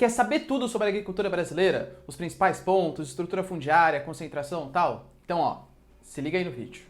Quer saber tudo sobre a agricultura brasileira? Os principais pontos, estrutura fundiária, concentração e tal? Então, ó, se liga aí no vídeo.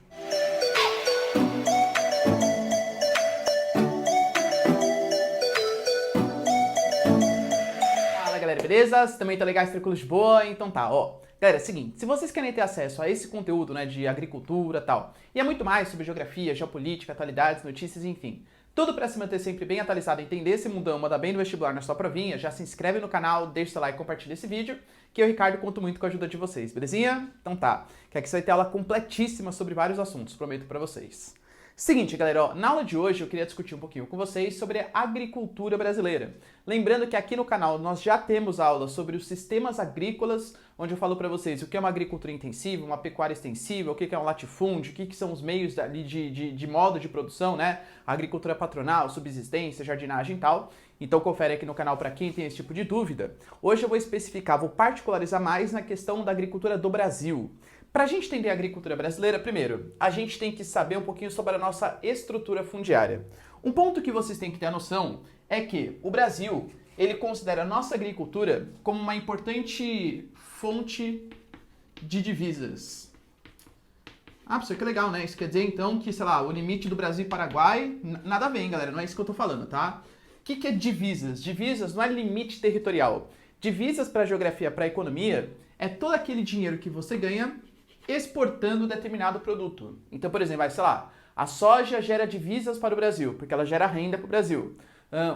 Fala galera, beleza? Vocês também tá legais, tranquilos de boa? Então tá, ó. Galera, é o seguinte, se vocês querem ter acesso a esse conteúdo, né, de agricultura e tal, e é muito mais sobre geografia, geopolítica, atualidades, notícias, enfim, tudo para se manter sempre bem atualizado e entender esse mundão, mandar bem no vestibular na sua provinha, já se inscreve no canal, deixa seu like e compartilha esse vídeo, que eu, Ricardo, conto muito com a ajuda de vocês, belezinha? Então tá, que aqui você vai ter aula completíssima sobre vários assuntos, prometo para vocês. Seguinte, galera, ó, na aula de hoje eu queria discutir um pouquinho com vocês sobre a agricultura brasileira. Lembrando que aqui no canal nós já temos aulas sobre os sistemas agrícolas, onde eu falo para vocês o que é uma agricultura intensiva, uma pecuária extensiva, o que é um latifúndio, o que são os meios de modo de produção, né? Agricultura patronal, subsistência, jardinagem e tal. Então confere aqui no canal para quem tem esse tipo de dúvida. Hoje eu vou especificar, vou particularizar mais na questão da agricultura do Brasil. Para a gente entender a agricultura brasileira, primeiro, a gente tem que saber um pouquinho sobre a nossa estrutura fundiária. Um ponto que vocês têm que ter a noção é que o Brasil, ele considera a nossa agricultura como uma importante fonte de divisas. Ah, professor, que legal, né? Isso quer dizer, então, que, sei lá, o limite do Brasil e Paraguai, nada a ver, hein, galera? Não é isso que eu tô falando, tá? O que é divisas? Divisas não é limite territorial. Divisas para a geografia, para a economia, é todo aquele dinheiro que você ganha exportando determinado produto. Então, por exemplo, vai, sei lá, a soja gera divisas para o Brasil, porque ela gera renda para o Brasil.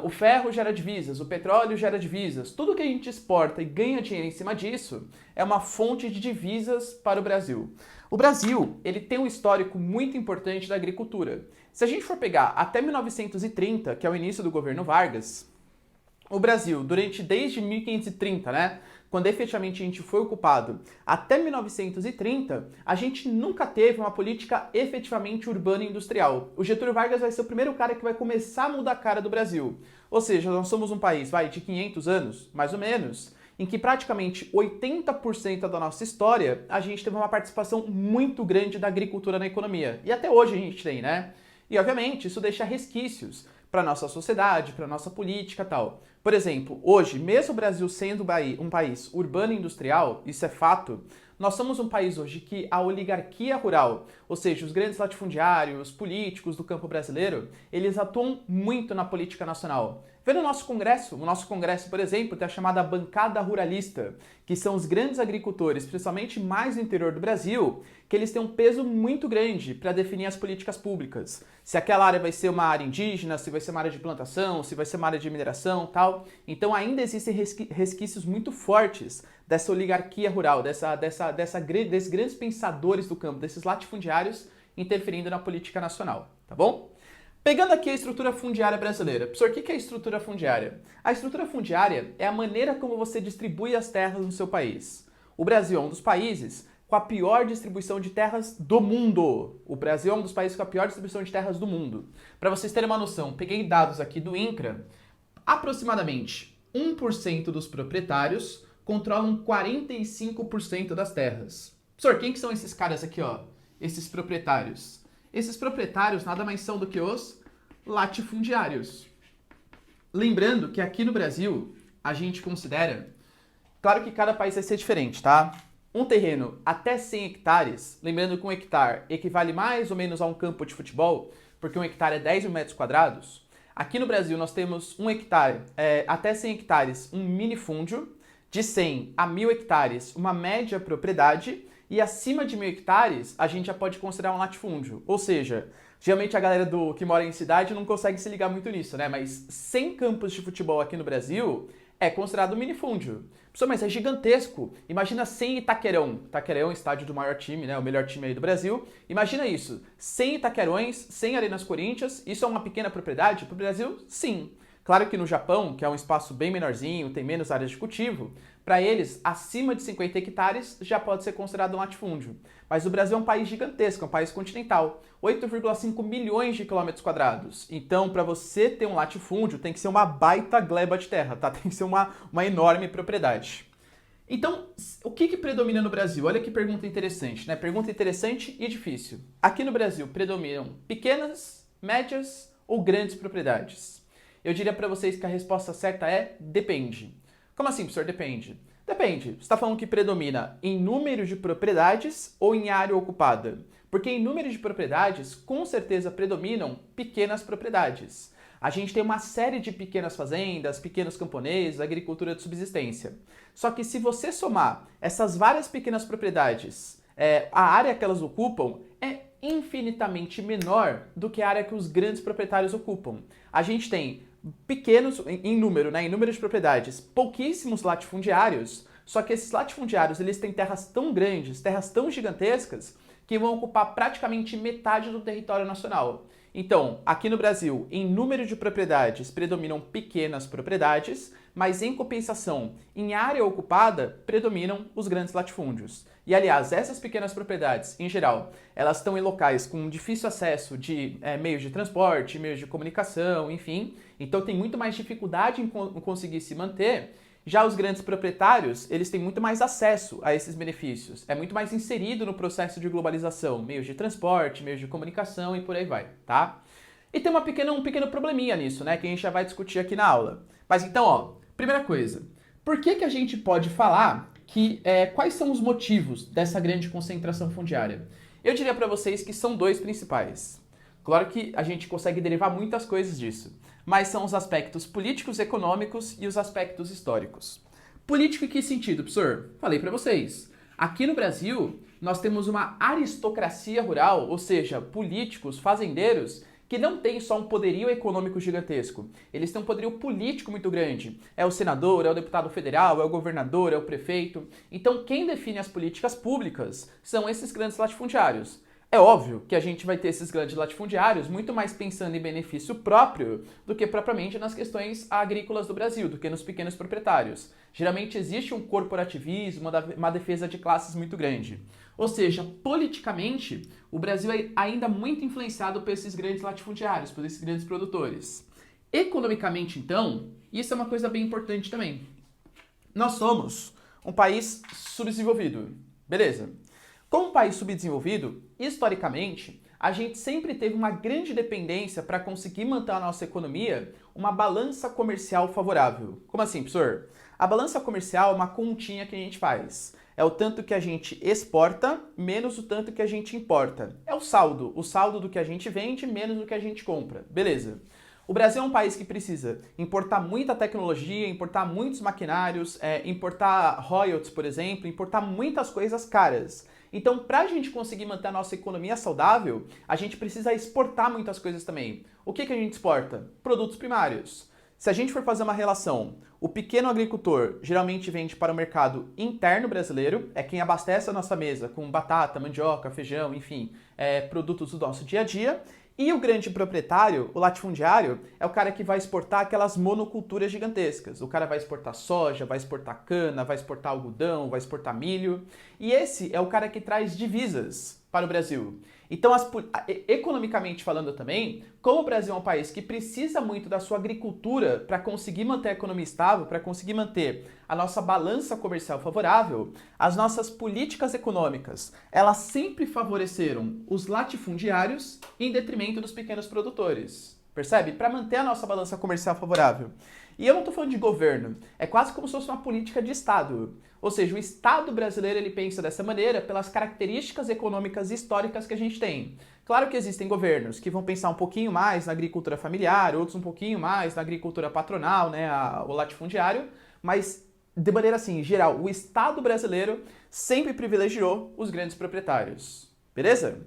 O ferro gera divisas, o petróleo gera divisas. Tudo que a gente exporta e ganha dinheiro em cima disso é uma fonte de divisas para o Brasil. O Brasil, ele tem um histórico muito importante da agricultura. Se a gente for pegar até 1930, que é o início do governo Vargas, o Brasil, desde 1530, né, quando efetivamente a gente foi ocupado, até 1930, a gente nunca teve uma política efetivamente urbana e industrial. O Getúlio Vargas vai ser o primeiro cara que vai começar a mudar a cara do Brasil. Ou seja, nós somos um país, de 500 anos, mais ou menos, em que praticamente 80% da nossa história, a gente teve uma participação muito grande da agricultura na economia. E até hoje a gente tem, né? E, obviamente, isso deixa resquícios para a nossa sociedade, para a nossa política e tal. Por exemplo, hoje, mesmo o Brasil sendo um país urbano e industrial, isso é fato, nós somos um país hoje que a oligarquia rural, ou seja, os grandes latifundiários, políticos do campo brasileiro, eles atuam muito na política nacional. Vê no nosso Congresso, por exemplo, tem a chamada bancada ruralista, que são os grandes agricultores, principalmente mais no interior do Brasil, que eles têm um peso muito grande para definir as políticas públicas. Se aquela área vai ser uma área indígena, se vai ser uma área de plantação, se vai ser uma área de mineração, tal. Então ainda existem resquícios muito fortes dessa oligarquia rural, desses grandes pensadores do campo, desses latifundiários interferindo na política nacional, tá bom? Pegando aqui a estrutura fundiária brasileira. Professor, o que é a estrutura fundiária? A estrutura fundiária é a maneira como você distribui as terras no seu país. O Brasil é um dos países com a pior distribuição de terras do mundo. O Brasil é um dos países com a pior distribuição de terras do mundo. Para vocês terem uma noção, peguei dados aqui do INCRA, aproximadamente 1% dos proprietários controlam 45% das terras. Professor, quem que são esses caras aqui, ó? Esses proprietários. Esses proprietários nada mais são do que os latifundiários. Lembrando que aqui no Brasil, a gente considera... Claro que cada país vai ser diferente, tá? Um terreno até 100 hectares, lembrando que um hectare equivale mais ou menos a um campo de futebol, porque um hectare é 10 mil metros quadrados. Aqui no Brasil nós temos um hectare, até 100 hectares, um minifúndio, de 100 a 1.000 hectares, uma média propriedade, e acima de 1.000 hectares, a gente já pode considerar um latifúndio. Ou seja, geralmente a galera que mora em cidade não consegue se ligar muito nisso, né? Mas 100 campos de futebol aqui no Brasil é considerado um minifúndio. Pessoal, mas é gigantesco. Imagina 100 Itaquerão. Itaquerão é o estádio do maior time, né? O melhor time aí do Brasil. Imagina isso. 100 Itaquerões, 100 Arenas Corinthians. Isso é uma pequena propriedade? Para o Brasil, sim. Claro que no Japão, que é um espaço bem menorzinho, tem menos áreas de cultivo, para eles, acima de 50 hectares já pode ser considerado um latifúndio. Mas o Brasil é um país gigantesco, é um país continental, 8,5 milhões de quilômetros quadrados. Então, para você ter um latifúndio, tem que ser uma baita gleba de terra, tá? Tem que ser uma enorme propriedade. Então, o que predomina no Brasil? Olha que pergunta interessante, né? Pergunta interessante e difícil. Aqui no Brasil, predominam pequenas, médias ou grandes propriedades? Eu diria para vocês que a resposta certa é depende. Como assim, professor? Depende. Depende. Você está falando que predomina em número de propriedades ou em área ocupada? Porque em número de propriedades, com certeza predominam pequenas propriedades. A gente tem uma série de pequenas fazendas, pequenos camponeses, agricultura de subsistência. Só que se você somar essas várias pequenas propriedades, a área que elas ocupam é infinitamente menor do que a área que os grandes proprietários ocupam. A gente tem pequenos, em número, né, em número de propriedades, pouquíssimos latifundiários, só que esses latifundiários eles têm terras tão grandes, terras tão gigantescas, que vão ocupar praticamente metade do território nacional. Então, aqui no Brasil, em número de propriedades, predominam pequenas propriedades, mas em compensação, em área ocupada, predominam os grandes latifúndios. E, aliás, essas pequenas propriedades, em geral, elas estão em locais com difícil acesso de meios de transporte, meios de comunicação, enfim. Então, tem muito mais dificuldade em conseguir se manter. Já os grandes proprietários, eles têm muito mais acesso a esses benefícios. É muito mais inserido no processo de globalização, meios de transporte, meios de comunicação e por aí vai, tá? E tem um pequeno probleminha nisso, né, que a gente já vai discutir aqui na aula. Mas então, ó, primeira coisa, por que a gente pode falar que quais são os motivos dessa grande concentração fundiária? Eu diria para vocês que são dois principais. Claro que a gente consegue derivar muitas coisas disso, mas são os aspectos políticos, econômicos e os aspectos históricos. Político em que sentido, professor? Falei para vocês. Aqui no Brasil, nós temos uma aristocracia rural, ou seja, políticos, fazendeiros, que não tem só um poderio econômico gigantesco, eles têm um poderio político muito grande. É o senador, é o deputado federal, é o governador, é o prefeito. Então, quem define as políticas públicas são esses grandes latifundiários. É óbvio que a gente vai ter esses grandes latifundiários muito mais pensando em benefício próprio do que propriamente nas questões agrícolas do Brasil, do que nos pequenos proprietários. Geralmente existe um corporativismo, uma defesa de classes muito grande. Ou seja, politicamente, o Brasil é ainda muito influenciado por esses grandes latifundiários, por esses grandes produtores. Economicamente, então, isso é uma coisa bem importante também. Nós somos um país subdesenvolvido, beleza? Como um país subdesenvolvido, historicamente, a gente sempre teve uma grande dependência para conseguir manter a nossa economia uma balança comercial favorável. Como assim, professor? A balança comercial é uma continha que a gente faz. É o tanto que a gente exporta menos o tanto que a gente importa. É o saldo do que a gente vende menos do que a gente compra. Beleza. O Brasil é um país que precisa importar muita tecnologia, importar muitos maquinários, importar royalties, por exemplo, importar muitas coisas caras. Então, para a gente conseguir manter a nossa economia saudável, a gente precisa exportar muitas coisas também. O que a gente exporta? Produtos primários. Se a gente for fazer uma relação, o pequeno agricultor geralmente vende para o mercado interno brasileiro, é quem abastece a nossa mesa com batata, mandioca, feijão, enfim, produtos do nosso dia a dia. E o grande proprietário, o latifundiário, é o cara que vai exportar aquelas monoculturas gigantescas. O cara vai exportar soja, vai exportar cana, vai exportar algodão, vai exportar milho. E esse é o cara que traz divisas para o Brasil. Então, economicamente falando também, como o Brasil é um país que precisa muito da sua agricultura para conseguir manter a economia estável, para conseguir manter a nossa balança comercial favorável, as nossas políticas econômicas, elas sempre favoreceram os latifundiários em detrimento dos pequenos produtores. Percebe? Para manter a nossa balança comercial favorável. E eu não estou falando de governo, é quase como se fosse uma política de Estado. Ou seja, o Estado brasileiro ele pensa dessa maneira pelas características econômicas e históricas que a gente tem. Claro que existem governos que vão pensar um pouquinho mais na agricultura familiar, outros um pouquinho mais na agricultura patronal, né, o latifundiário, mas de maneira assim, geral, o Estado brasileiro sempre privilegiou os grandes proprietários. Beleza?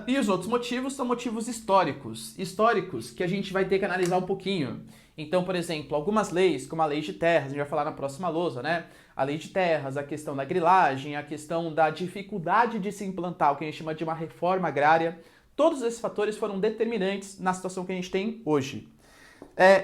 E os outros motivos são motivos históricos que a gente vai ter que analisar um pouquinho. Então, por exemplo, algumas leis, como a lei de terras, a gente vai falar na próxima lousa, né? A lei de terras, a questão da grilagem, a questão da dificuldade de se implantar o que a gente chama de uma reforma agrária, todos esses fatores foram determinantes na situação que a gente tem hoje.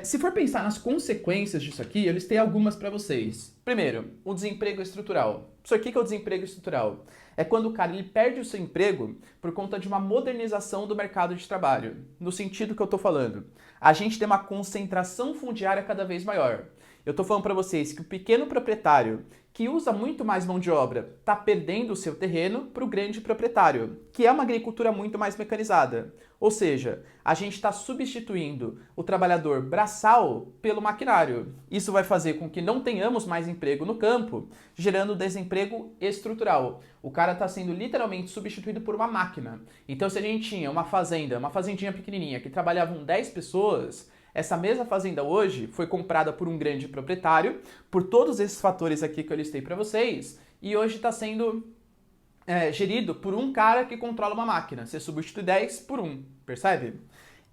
Se for pensar nas consequências disso aqui, eu listei algumas para vocês. Primeiro, o desemprego estrutural. Isso aqui que é o desemprego estrutural. É quando o cara ele perde o seu emprego por conta de uma modernização do mercado de trabalho. No sentido que eu estou falando. A gente tem uma concentração fundiária cada vez maior. Eu tô falando para vocês que o pequeno proprietário, que usa muito mais mão de obra, está perdendo o seu terreno para o grande proprietário, que é uma agricultura muito mais mecanizada. Ou seja, a gente está substituindo o trabalhador braçal pelo maquinário. Isso vai fazer com que não tenhamos mais emprego no campo, gerando desemprego estrutural. O cara está sendo literalmente substituído por uma máquina. Então, se a gente tinha uma fazendinha pequenininha, que trabalhavam 10 pessoas, essa mesma fazenda hoje foi comprada por um grande proprietário, por todos esses fatores aqui que eu listei para vocês, e hoje está sendo gerido por um cara que controla uma máquina. Você substitui 10 por 1, percebe?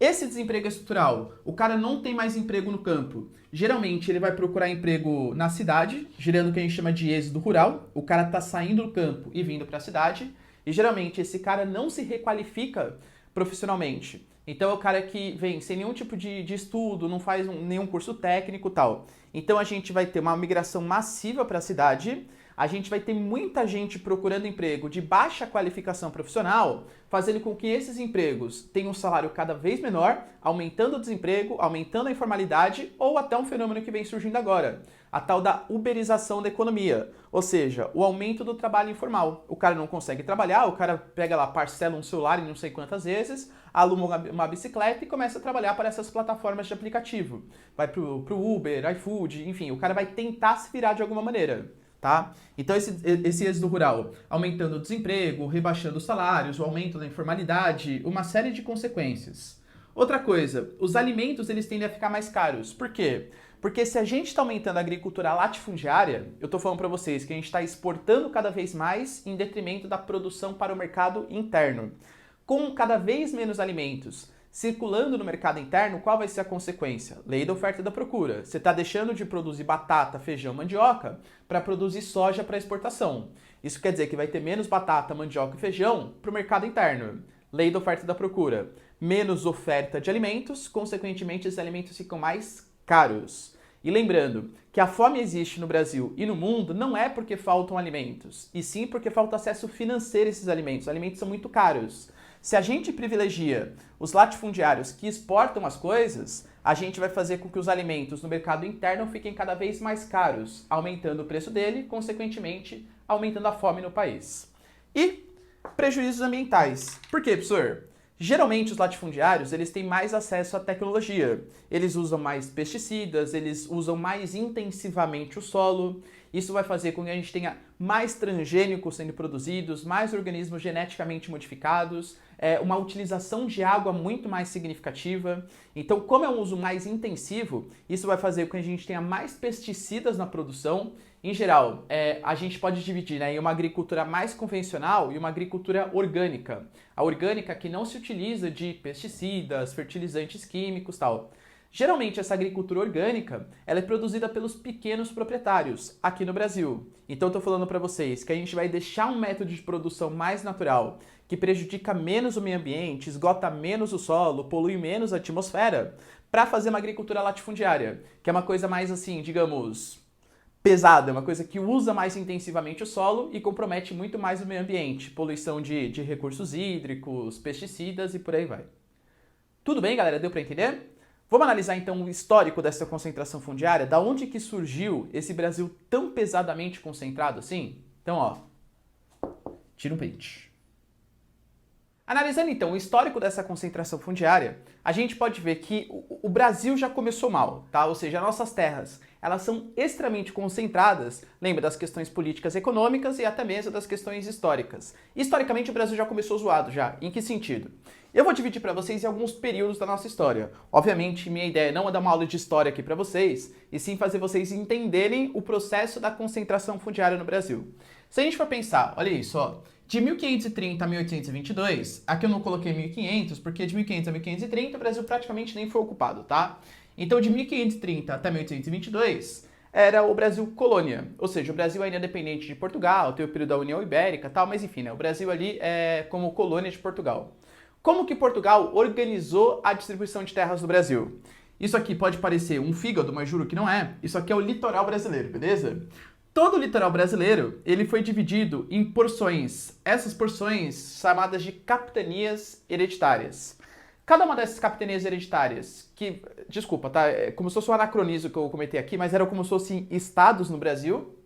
Esse desemprego estrutural, o cara não tem mais emprego no campo. Geralmente ele vai procurar emprego na cidade, gerando o que a gente chama de êxodo rural. O cara está saindo do campo e vindo para a cidade, e geralmente esse cara não se requalifica profissionalmente. Então é o cara que vem sem nenhum tipo de estudo, não faz nenhum curso técnico e tal. Então a gente vai ter uma migração massiva para a cidade, a gente vai ter muita gente procurando emprego de baixa qualificação profissional, fazendo com que esses empregos tenham um salário cada vez menor, aumentando o desemprego, aumentando a informalidade ou até um fenômeno que vem surgindo agora, a tal da uberização da economia, ou seja, o aumento do trabalho informal. O cara não consegue trabalhar, o cara pega lá, parcela um celular em não sei quantas vezes, aluma uma bicicleta e começa a trabalhar para essas plataformas de aplicativo. Vai pro Uber, iFood, enfim, o cara vai tentar se virar de alguma maneira. Tá? Então esse êxodo rural, aumentando o desemprego, rebaixando os salários, o aumento da informalidade, uma série de consequências. Outra coisa, os alimentos eles tendem a ficar mais caros. Por quê? Porque se a gente está aumentando a agricultura latifundiária, eu estou falando para vocês que a gente está exportando cada vez mais em detrimento da produção para o mercado interno. Com cada vez menos alimentos circulando no mercado interno, qual vai ser a consequência? Lei da oferta e da procura. Você está deixando de produzir batata, feijão, mandioca para produzir soja para exportação. Isso quer dizer que vai ter menos batata, mandioca e feijão para o mercado interno. Lei da oferta e da procura. Menos oferta de alimentos, consequentemente, esses alimentos ficam mais caros. E lembrando que a fome existe no Brasil e no mundo não é porque faltam alimentos, e sim porque falta acesso financeiro a esses alimentos. Os alimentos são muito caros. Se a gente privilegia os latifundiários que exportam as coisas, a gente vai fazer com que os alimentos no mercado interno fiquem cada vez mais caros, aumentando o preço dele, consequentemente, aumentando a fome no país. E prejuízos ambientais. Por quê, professor? Geralmente os latifundiários eles têm mais acesso à tecnologia, eles usam mais pesticidas, eles usam mais intensivamente o solo. Isso vai fazer com que a gente tenha mais transgênicos sendo produzidos, mais organismos geneticamente modificados, uma utilização de água muito mais significativa. Então, como é um uso mais intensivo, isso vai fazer com que a gente tenha mais pesticidas na produção. Em geral, a gente pode dividir em uma agricultura mais convencional e uma agricultura orgânica. A orgânica que não se utiliza de pesticidas, fertilizantes químicos e tal. Geralmente, essa agricultura orgânica ela é produzida pelos pequenos proprietários aqui no Brasil. Então, eu estou falando para vocês que a gente vai deixar um método de produção mais natural, que prejudica menos o meio ambiente, esgota menos o solo, polui menos a atmosfera, para fazer uma agricultura latifundiária, que é uma coisa mais assim, digamos, pesada, uma coisa que usa mais intensivamente o solo e compromete muito mais o meio ambiente, poluição de recursos hídricos, pesticidas e por aí vai. Tudo bem, galera? Deu para entender? Vamos analisar então o histórico dessa concentração fundiária, da onde que surgiu esse Brasil tão pesadamente concentrado assim? Então, ó, tira um print. Analisando então o histórico dessa concentração fundiária, a gente pode ver que o Brasil já começou mal, tá? Ou seja, nossas terras, elas são extremamente concentradas, lembra das questões políticas e econômicas e até mesmo das questões históricas. Historicamente o Brasil já começou zoado já, em que sentido? Eu vou dividir para vocês em alguns períodos da nossa história. Obviamente, minha ideia não é dar uma aula de história aqui para vocês, e sim fazer vocês entenderem o processo da concentração fundiária no Brasil. Se a gente for pensar, olha isso, ó, de 1530 a 1822, aqui eu não coloquei 1500, porque de 1500 a 1530 o Brasil praticamente nem foi ocupado, tá? Então, de 1530 até 1822, era o Brasil colônia, ou seja, o Brasil ainda é dependente de Portugal, tem o período da União Ibérica e tal, mas enfim, né, o Brasil ali é como colônia de Portugal. Como que Portugal organizou a distribuição de terras no Brasil? Isso aqui pode parecer um fígado, mas juro que não é. Isso aqui é o litoral brasileiro, beleza? Todo o litoral brasileiro, ele foi dividido em porções. Essas porções chamadas de capitanias hereditárias. Cada uma dessas capitanias hereditárias, que, desculpa, tá? É como se fosse um anacronismo que eu comentei aqui, mas era como se fossem estados no Brasil,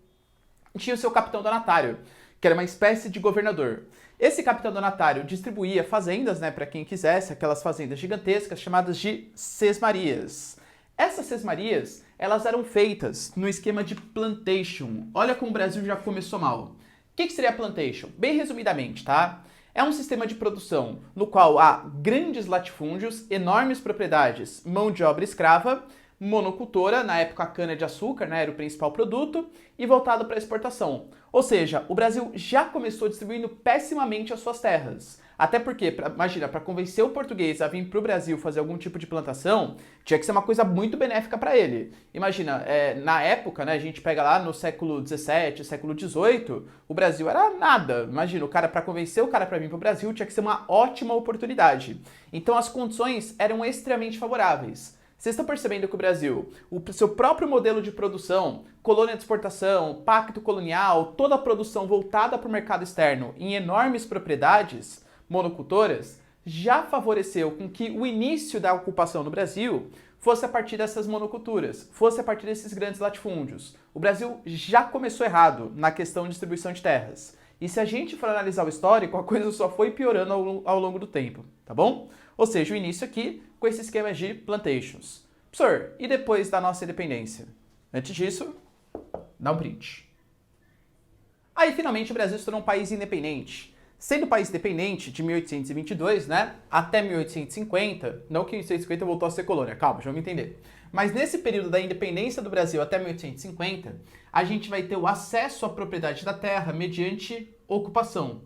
tinha o seu capitão donatário, que era uma espécie de governador. Esse capitão donatário distribuía fazendas, né, para quem quisesse, aquelas fazendas gigantescas chamadas de sesmarias. Essas sesmarias, elas eram feitas no esquema de plantation. Olha como o Brasil já começou mal. O que seria plantation? Bem resumidamente, tá? É um sistema de produção no qual há grandes latifúndios, enormes propriedades, mão de obra escrava, monocultora, na época a cana-de-açúcar, né, era o principal produto, e voltado para exportação. Ou seja, o Brasil já começou distribuindo pessimamente as suas terras. Até porque, imagina, para convencer o português a vir para o Brasil fazer algum tipo de plantação, tinha que ser uma coisa muito benéfica para ele. Imagina, na época, né, a gente pega lá no século XVII, século XVIII, o Brasil era nada. Imagina, para convencer o cara para vir para o Brasil, tinha que ser uma ótima oportunidade. Então as condições eram extremamente favoráveis. Vocês estão percebendo que o Brasil, o seu próprio modelo de produção, colônia de exportação, pacto colonial, toda a produção voltada para o mercado externo em enormes propriedades monocultoras, já favoreceu com que o início da ocupação no Brasil fosse a partir dessas monoculturas, fosse a partir desses grandes latifúndios. O Brasil já começou errado na questão de distribuição de terras. E se a gente for analisar o histórico, a coisa só foi piorando ao longo do tempo, tá bom? Ou seja, o início aqui com esse esquema de plantations. Professor, e depois da nossa independência? Antes disso, dá um print. Aí, finalmente, o Brasil se tornou um país independente. Sendo um país independente de 1822, né, até 1850, não que em 1850 voltou a ser colônia, calma, já vamos entender. Mas nesse período da independência do Brasil até 1850, a gente vai ter o acesso à propriedade da terra mediante ocupação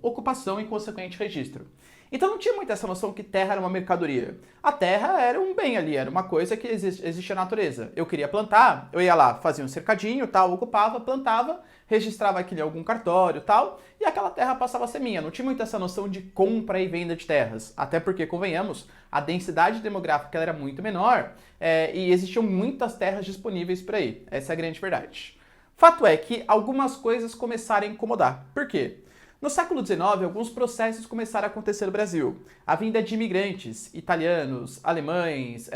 e consequente registro. Então não tinha muito essa noção que terra era uma mercadoria. A terra era um bem ali, era uma coisa que existia na natureza. Eu queria plantar, eu ia lá, fazia um cercadinho, tal, ocupava, plantava, registrava aquilo em algum cartório, tal, e aquela terra passava a ser minha. Não tinha muito essa noção de compra e venda de terras. Até porque, convenhamos, a densidade demográfica era muito menor e existiam muitas terras disponíveis por aí. Essa é a grande verdade. Fato é que algumas coisas começaram a incomodar. Por quê? No século XIX, alguns processos começaram a acontecer no Brasil. A vinda de imigrantes, italianos, alemães,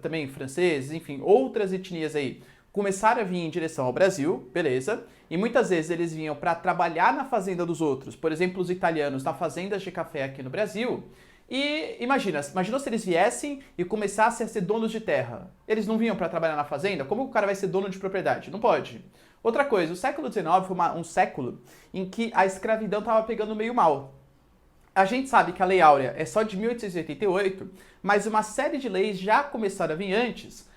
também franceses, enfim, outras etnias aí, começaram a vir em direção ao Brasil, beleza? E muitas vezes eles vinham para trabalhar na fazenda dos outros, por exemplo, os italianos na fazendas de café aqui no Brasil. E imaginou se eles viessem e começassem a ser donos de terra. Eles não vinham para trabalhar na fazenda? Como o cara vai ser dono de propriedade? Não pode. Outra coisa, o século XIX foi um século em que a escravidão estava pegando meio mal. A gente sabe que a Lei Áurea é só de 1888, mas uma série de leis já começaram a vir antes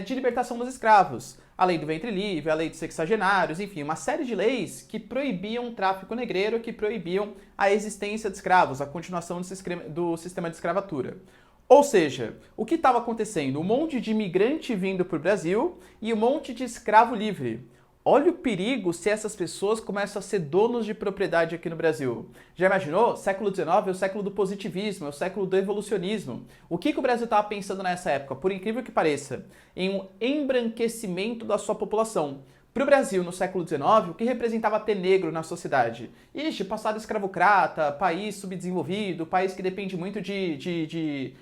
de libertação dos escravos. A lei do ventre livre, a lei dos sexagenários, enfim, uma série de leis que proibiam o tráfico negreiro, que proibiam a existência de escravos, a continuação do sistema de escravatura. Ou seja, o que estava acontecendo? Um monte de imigrante vindo para o Brasil e um monte de escravo livre. Olha o perigo se essas pessoas começam a ser donos de propriedade aqui no Brasil. Já imaginou? Século XIX é o século do positivismo, é o século do evolucionismo. O que o Brasil estava pensando nessa época? Por incrível que pareça, em um embranquecimento da sua população. Para o Brasil, no século XIX, o que representava ter negro na sociedade? Ixi, passado escravocrata, país subdesenvolvido, país que depende muito de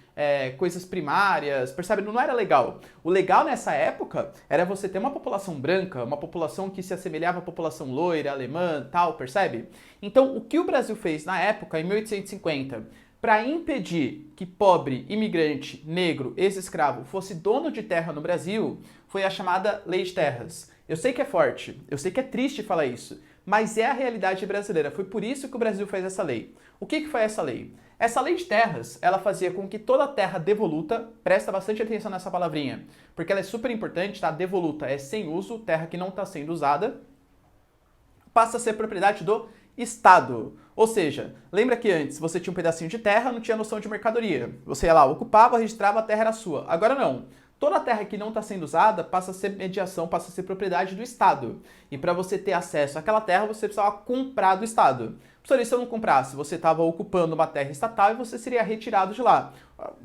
coisas primárias, percebe? Não era legal. O legal nessa época era você ter uma população branca, uma população que se assemelhava à população loira, alemã, tal, percebe? Então, o que o Brasil fez na época, em 1850, para impedir que pobre, imigrante, negro, ex-escravo fosse dono de terra no Brasil, foi a chamada Lei de Terras. Eu sei que é forte, eu sei que é triste falar isso, mas é a realidade brasileira. Foi por isso que o Brasil fez essa lei. O que foi essa lei? Essa lei de terras, ela fazia com que toda terra devoluta, presta bastante atenção nessa palavrinha, porque ela é super importante, tá? Devoluta é sem uso, terra que não está sendo usada, passa a ser propriedade do Estado. Ou seja, lembra que antes você tinha um pedacinho de terra, não tinha noção de mercadoria. Você ia lá, ocupava, registrava, a terra era sua. Agora não. Toda a terra que não está sendo usada passa a ser mediação, passa a ser propriedade do Estado. E para você ter acesso àquela terra, você precisava comprar do Estado. Professor, e se eu não comprasse? Você estava ocupando uma terra estatal e você seria retirado de lá.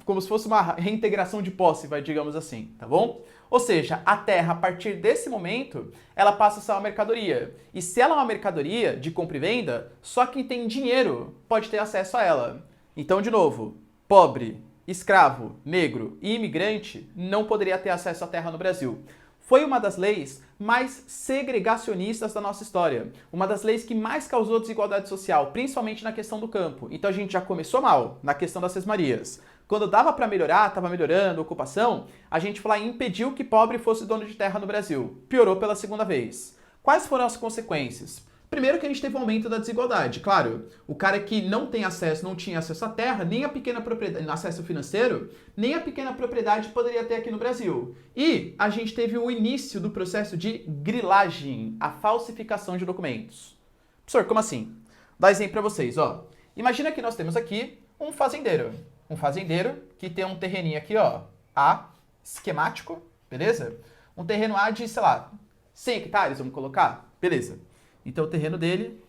Como se fosse uma reintegração de posse, digamos assim, tá bom? Ou seja, a terra, a partir desse momento, ela passa a ser uma mercadoria. E se ela é uma mercadoria de compra e venda, só quem tem dinheiro pode ter acesso a ela. Então, de novo, pobre, escravo, negro e imigrante não poderia ter acesso à terra no Brasil. Foi uma das leis mais segregacionistas da nossa história. Uma das leis que mais causou desigualdade social, principalmente na questão do campo. Então a gente já começou mal na questão das sesmarias. Quando dava para melhorar, estava melhorando a ocupação, a gente foi lá e impediu que pobre fosse dono de terra no Brasil. Piorou pela segunda vez. Quais foram as consequências? Primeiro que a gente teve um aumento da desigualdade. Claro, o cara que não tem acesso, não tinha acesso à terra, nem a pequena propriedade, acesso financeiro, nem a pequena propriedade poderia ter aqui no Brasil. E a gente teve o início do processo de grilagem, a falsificação de documentos. Professor, como assim? Vou dar exemplo para vocês, ó. Imagina que nós temos aqui um fazendeiro. Um fazendeiro que tem um terreninho aqui, ó, A, esquemático, beleza? Um terreno A de, sei lá, 100 hectares, vamos colocar? Beleza. Então o terreno dele,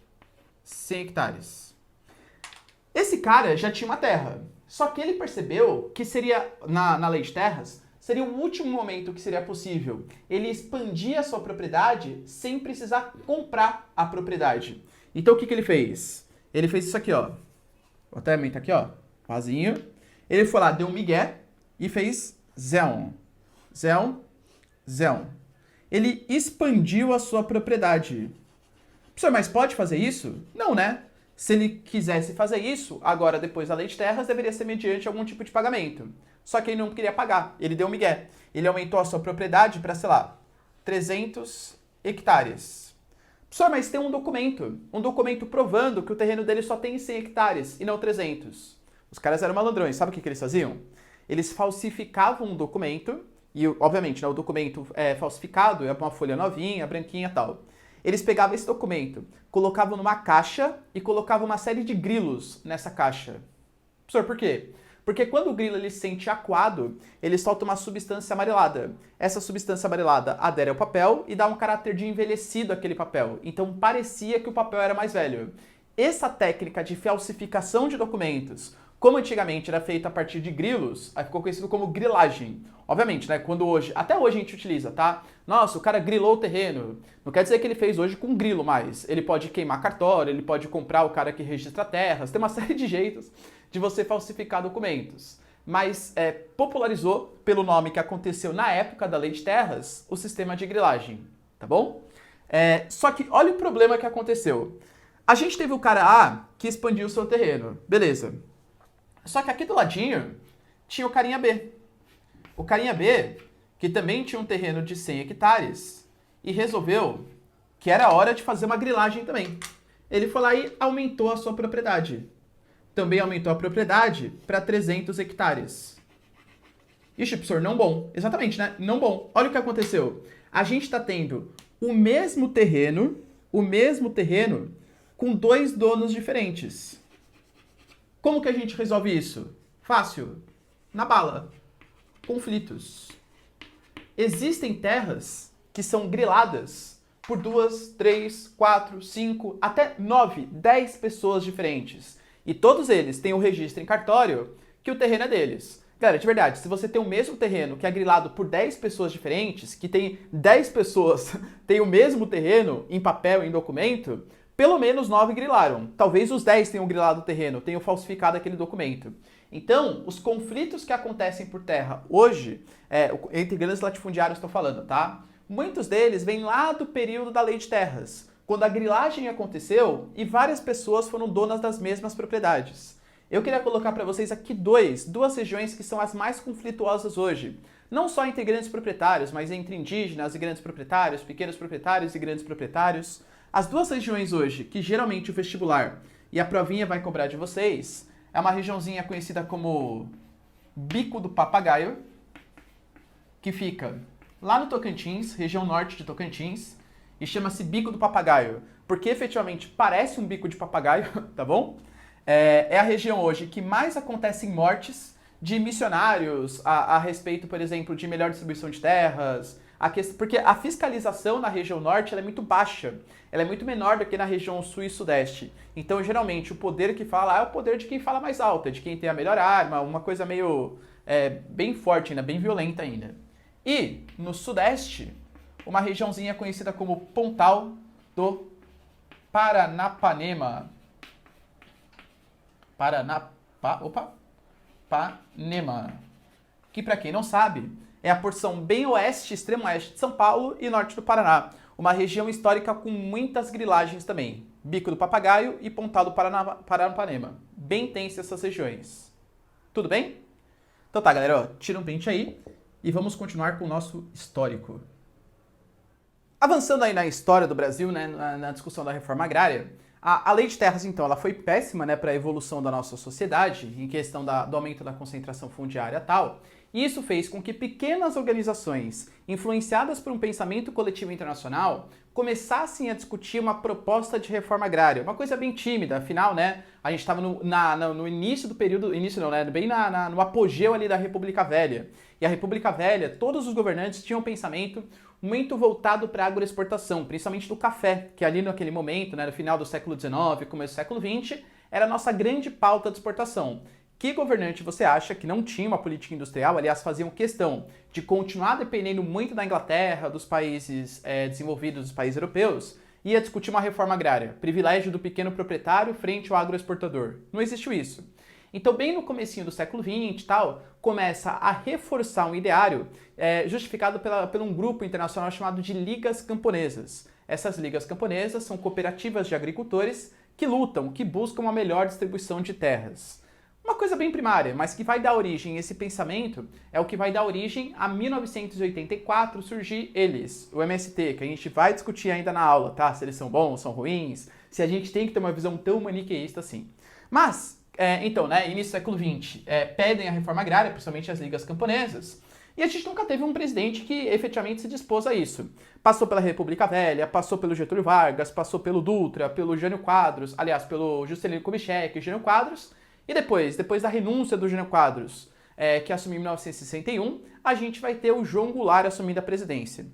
100 hectares. Esse cara já tinha uma terra, só que ele percebeu que seria, na lei de terras, seria o último momento que seria possível ele expandir a sua propriedade sem precisar comprar a propriedade. Então o que ele fez? Ele fez isso aqui, ó. Vou até aumentar aqui, ó. Vazinho. Ele foi lá, deu um migué e fez zéon. Zéon, zéon. Ele expandiu a sua propriedade. Professor, mas pode fazer isso? Não, né? Se ele quisesse fazer isso, agora depois da lei de terras deveria ser mediante algum tipo de pagamento. Só que ele não queria pagar, ele deu um migué. Ele aumentou a sua propriedade para, sei lá, 300 hectares. Professor, mas tem um documento provando que o terreno dele só tem 100 hectares e não 300. Os caras eram malandrões, sabe o que eles faziam? Eles falsificavam um documento, e obviamente, né, o documento falsificado é uma folha novinha, branquinha e tal. Eles pegavam esse documento, colocavam numa caixa e colocavam uma série de grilos nessa caixa. Professor, por quê? Porque quando o grilo ele se sente acuado, ele solta uma substância amarelada. Essa substância amarelada adere ao papel e dá um caráter de envelhecido àquele papel. Então parecia que o papel era mais velho. Essa técnica de falsificação de documentos, como antigamente era feita a partir de grilos, aí ficou conhecido como grilagem. Obviamente, né, até hoje a gente utiliza, tá? Nossa, o cara grilou o terreno. Não quer dizer que ele fez hoje com grilo mais. Ele pode queimar cartório, ele pode comprar o cara que registra terras, tem uma série de jeitos de você falsificar documentos. Mas popularizou, pelo nome que aconteceu na época da lei de terras, o sistema de grilagem, tá bom? Só que olha o problema que aconteceu. A gente teve o cara A que expandiu o seu terreno, beleza. Só que aqui do ladinho tinha o carinha B. O carinha B, que também tinha um terreno de 100 hectares, e resolveu que era hora de fazer uma grilagem também. Ele foi lá e aumentou a sua propriedade. Também aumentou a propriedade para 300 hectares. Ixi, professor, não bom. Exatamente, né? Não bom. Olha o que aconteceu. A gente está tendo o mesmo terreno com dois donos diferentes. Como que a gente resolve isso? Fácil. Na bala. Conflitos. Existem terras que são griladas por 2, 3, 4, 5, até 9, 10 pessoas diferentes. E todos eles têm o registro em cartório que o terreno é deles. Galera, de verdade, se você tem o mesmo terreno que é grilado por 10 pessoas diferentes, que tem 10 pessoas têm o mesmo terreno em papel, em documento, pelo menos 9 grilaram. Talvez os 10 tenham grilado o terreno, tenham falsificado aquele documento. Então, os conflitos que acontecem por terra hoje, entre grandes latifundiários estou falando, tá? Muitos deles vêm lá do período da lei de terras, quando a grilagem aconteceu e várias pessoas foram donas das mesmas propriedades. Eu queria colocar para vocês aqui duas regiões que são as mais conflituosas hoje. Não só entre grandes proprietários, mas entre indígenas e grandes proprietários, pequenos proprietários e grandes proprietários. As duas regiões hoje, que geralmente o vestibular e a provinha vai cobrar de vocês, é uma regiãozinha conhecida como Bico do Papagaio, que fica lá no Tocantins, região norte de Tocantins, e chama-se Bico do Papagaio, porque efetivamente parece um bico de papagaio, tá bom? É a região hoje que mais acontecem mortes de missionários a respeito, por exemplo, de melhor distribuição de terras, porque a fiscalização na região norte ela é muito baixa, ela é muito menor do que na região sul e sudeste. Então, geralmente, o poder que fala é o poder de quem fala mais alto, é de quem tem a melhor arma, uma coisa meio bem forte ainda, bem violenta ainda. E, no sudeste, uma regiãozinha conhecida como Pontal do Paranapanema. Paranapanema, que para quem não sabe, é a porção bem oeste, extremo oeste de São Paulo e norte do Paraná, uma região histórica com muitas grilagens também, Bico do Papagaio e Pontal do Paranapanema, bem tensa essas regiões. Tudo bem? Então tá, galera, ó, tira um print aí e vamos continuar com o nosso histórico. Avançando aí na história do Brasil, né, na discussão da reforma agrária, a lei de terras, então, ela foi péssima, né, para a evolução da nossa sociedade, em questão do aumento da concentração fundiária e tal, e isso fez com que pequenas organizações, influenciadas por um pensamento coletivo internacional, começassem a discutir uma proposta de reforma agrária, uma coisa bem tímida, afinal, né, a gente estava no início do período, início não, né, bem no apogeu ali da República Velha, e a República Velha, todos os governantes tinham um pensamento muito voltado para a agroexportação, principalmente do café, que ali naquele momento, né, no final do século XIX, começo do século XX, era a nossa grande pauta de exportação. Que governante você acha que não tinha uma política industrial, aliás, faziam questão de continuar dependendo muito da Inglaterra, dos países desenvolvidos, dos países europeus, ia discutir uma reforma agrária, privilégio do pequeno proprietário frente ao agroexportador? Não existiu isso. Então, bem no comecinho do século XX e tal, começa a reforçar um ideário justificado por um grupo internacional chamado de Ligas Camponesas. Essas ligas camponesas são cooperativas de agricultores que lutam, que buscam uma melhor distribuição de terras. Uma coisa bem primária, mas que vai dar origem, esse pensamento, é o que vai dar origem a 1984 surgir eles, o MST, que a gente vai discutir ainda na aula, tá? Se eles são bons, são ruins, se a gente tem que ter uma visão tão maniqueísta assim. Mas, então, né, início do século XX, pedem a reforma agrária, principalmente as ligas camponesas, e a gente nunca teve um presidente que efetivamente se dispôs a isso. Passou pela República Velha, passou pelo Getúlio Vargas, passou pelo Dutra, pelo Jânio Quadros, aliás, pelo Juscelino Kubitschek e Jânio Quadros, e depois da renúncia do Jânio Quadros, que assumiu em 1961, a gente vai ter o João Goulart assumindo a presidência.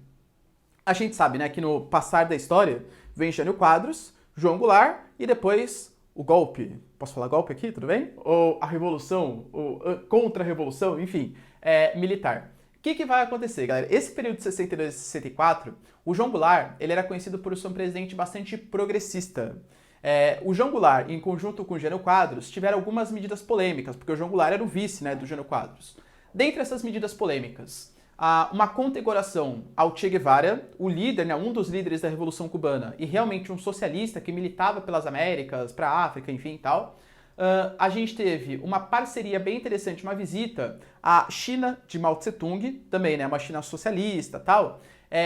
A gente sabe, né, que no passar da história vem Jânio Quadros, João Goulart e depois o golpe. Posso falar golpe aqui, tudo bem? Ou a revolução, ou contra-revolução, enfim, militar. O que vai acontecer, galera? Esse período de 62 e 64, o João Goulart, ele era conhecido por ser um presidente bastante progressista. O João Goulart, em conjunto com o Jânio Quadros, tiveram algumas medidas polêmicas, porque o João Goulart era o vice, né, do Jânio Quadros. Dentre essas medidas polêmicas, uma condecoração ao Che Guevara, o líder, né, um dos líderes da Revolução Cubana, e realmente um socialista que militava pelas Américas, para a África, enfim e tal. A gente teve uma parceria bem interessante, uma visita à China de Mao Tse-tung, também, né, uma China socialista tal,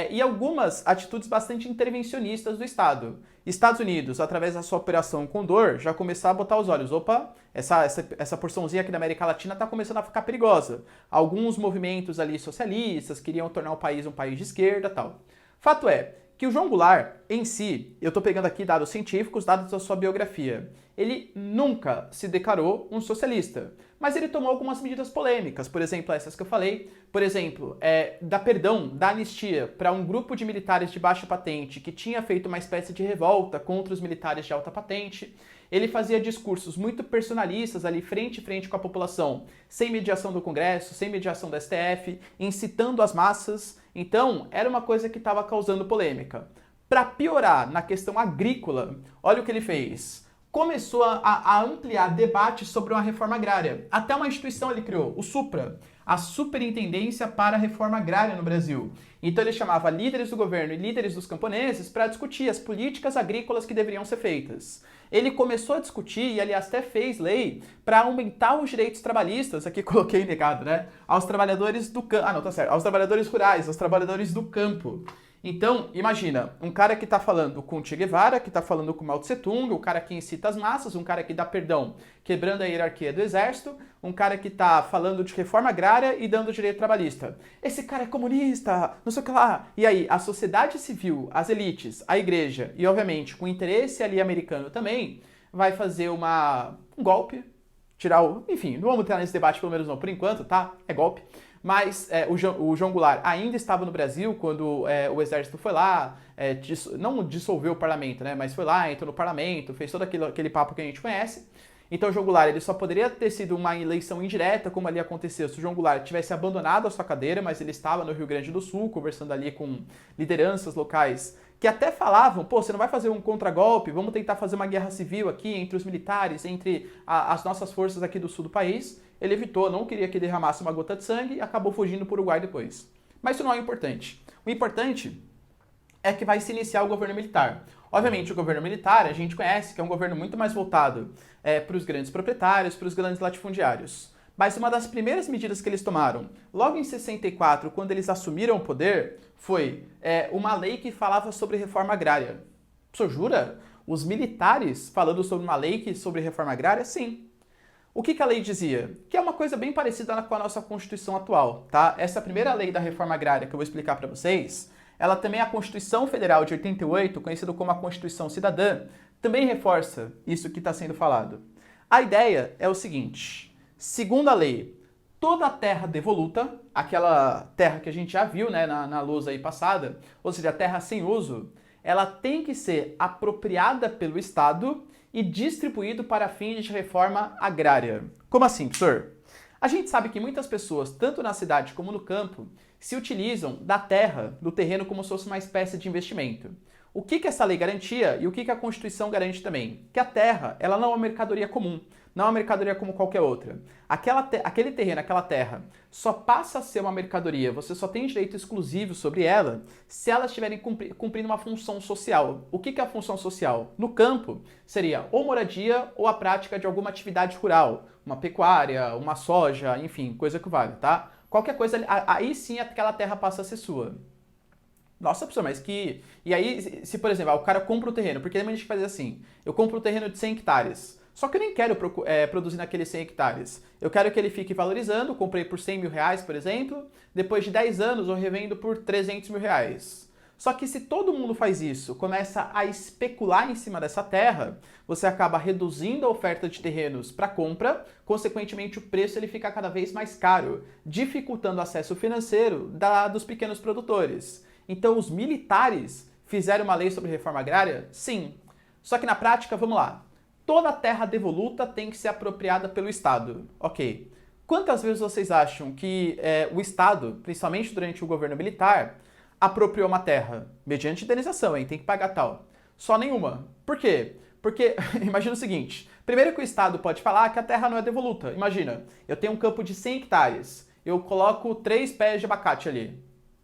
e algumas atitudes bastante intervencionistas do Estado. Estados Unidos, através da sua Operação Condor, já começaram a botar os olhos. Opa, essa porçãozinha aqui da América Latina está começando a ficar perigosa. Alguns movimentos ali socialistas queriam tornar o país um país de esquerda e tal. Fato é que o João Goulart, em si, eu estou pegando aqui dados científicos, dados da sua biografia, ele nunca se declarou um socialista, mas ele tomou algumas medidas polêmicas, por exemplo, essas que eu falei, por exemplo, da anistia para um grupo de militares de baixa patente que tinha feito uma espécie de revolta contra os militares de alta patente. Ele fazia discursos muito personalistas ali frente a frente com a população, sem mediação do Congresso, sem mediação do STF, incitando as massas. Então, era uma coisa que estava causando polêmica. Para piorar na questão agrícola, olha o que ele fez. Começou a ampliar debates sobre uma reforma agrária. Até uma instituição ele criou, o SUPRA, a Superintendência para a Reforma Agrária no Brasil. Então ele chamava líderes do governo e líderes dos camponeses para discutir as políticas agrícolas que deveriam ser feitas. Ele começou a discutir, e aliás até fez lei, para aumentar os direitos trabalhistas, aqui coloquei negado, né? Aos trabalhadores do campo, não, tá certo, aos trabalhadores rurais, aos trabalhadores do campo. Então, imagina, um cara que está falando com o Che Guevara, que está falando com Mao Tse-tung, o cara que incita as massas, um cara que dá perdão, quebrando a hierarquia do exército, um cara que está falando de reforma agrária e dando direito trabalhista. Esse cara é comunista, não sei o que lá. E aí, a sociedade civil, as elites, a igreja e, obviamente, com interesse ali americano também, vai fazer um golpe, enfim, não vamos entrar nesse debate pelo menos não por enquanto, tá? É golpe. Mas o João Goulart ainda estava no Brasil quando o exército foi lá, não dissolveu o parlamento, né? Mas foi lá, entrou no parlamento, fez todo aquele papo que a gente conhece. Então o João Goulart ele só poderia ter sido uma eleição indireta, como ali aconteceu, se o João Goulart tivesse abandonado a sua cadeira, mas ele estava no Rio Grande do Sul, conversando ali com lideranças locais, que até falavam, pô, você não vai fazer um contragolpe, vamos tentar fazer uma guerra civil aqui entre os militares, entre as nossas forças aqui do sul do país. ele evitou, não queria que derramasse uma gota de sangue e acabou fugindo para o Uruguai depois. Mas isso não é o importante. O importante é que vai se iniciar o governo militar. Obviamente, o governo militar, a gente conhece que é um governo muito mais voltado para os grandes proprietários, para os grandes latifundiários. Mas uma das primeiras medidas que eles tomaram, logo em 64, quando eles assumiram o poder, foi uma lei que falava sobre reforma agrária. O senhor jura? Os militares falando sobre uma lei sobre reforma agrária? Sim. O que a lei dizia? Que é uma coisa bem parecida com a nossa Constituição atual, tá? Essa primeira lei da reforma agrária que eu vou explicar para vocês, ela também é a Constituição Federal de 88, conhecida como a Constituição Cidadã, também reforça isso que está sendo falado. A ideia é o seguinte, segundo a lei, toda a terra devoluta, aquela terra que a gente já viu, né, na lousa aí passada, ou seja, a terra sem uso, ela tem que ser apropriada pelo Estado e distribuído para fins de reforma agrária. Como assim, professor? A gente sabe que muitas pessoas, tanto na cidade como no campo, se utilizam da terra, do terreno, como se fosse uma espécie de investimento. O que essa lei garantia e o que a Constituição garante também? Que a terra, ela não é uma mercadoria comum, não é uma mercadoria como qualquer outra. Aquele terreno, aquela terra, só passa a ser uma mercadoria, você só tem direito exclusivo sobre ela se elas estiverem cumprindo uma função social. O que é a função social? No campo, seria ou moradia ou a prática de alguma atividade rural, uma pecuária, uma soja, enfim, coisa que vale, tá? Qualquer coisa, aí sim aquela terra passa a ser sua. Nossa, professor, mas que... E aí, se por exemplo, o cara compra o terreno, porque tem muita gente que faz assim, eu compro um terreno de 100 hectares, só que eu nem quero produzir naqueles 100 hectares. Eu quero que ele fique valorizando, comprei por 100 mil reais, por exemplo, depois de 10 anos eu revendo por 300 mil reais. Só que se todo mundo faz isso, começa a especular em cima dessa terra, você acaba reduzindo a oferta de terrenos para compra, consequentemente o preço ele fica cada vez mais caro, dificultando o acesso financeiro dos pequenos produtores. Então os militares fizeram uma lei sobre reforma agrária? Sim. Só que na prática, vamos lá, toda a terra devoluta tem que ser apropriada pelo Estado. Ok. Quantas vezes vocês acham que o Estado, principalmente durante o governo militar, apropriou uma terra? Mediante indenização, hein? Tem que pagar tal. Só nenhuma. Por quê? Porque, imagina o seguinte, primeiro que o Estado pode falar que a terra não é devoluta. Imagina, eu tenho um campo de 100 hectares, eu coloco 3 pés de abacate ali.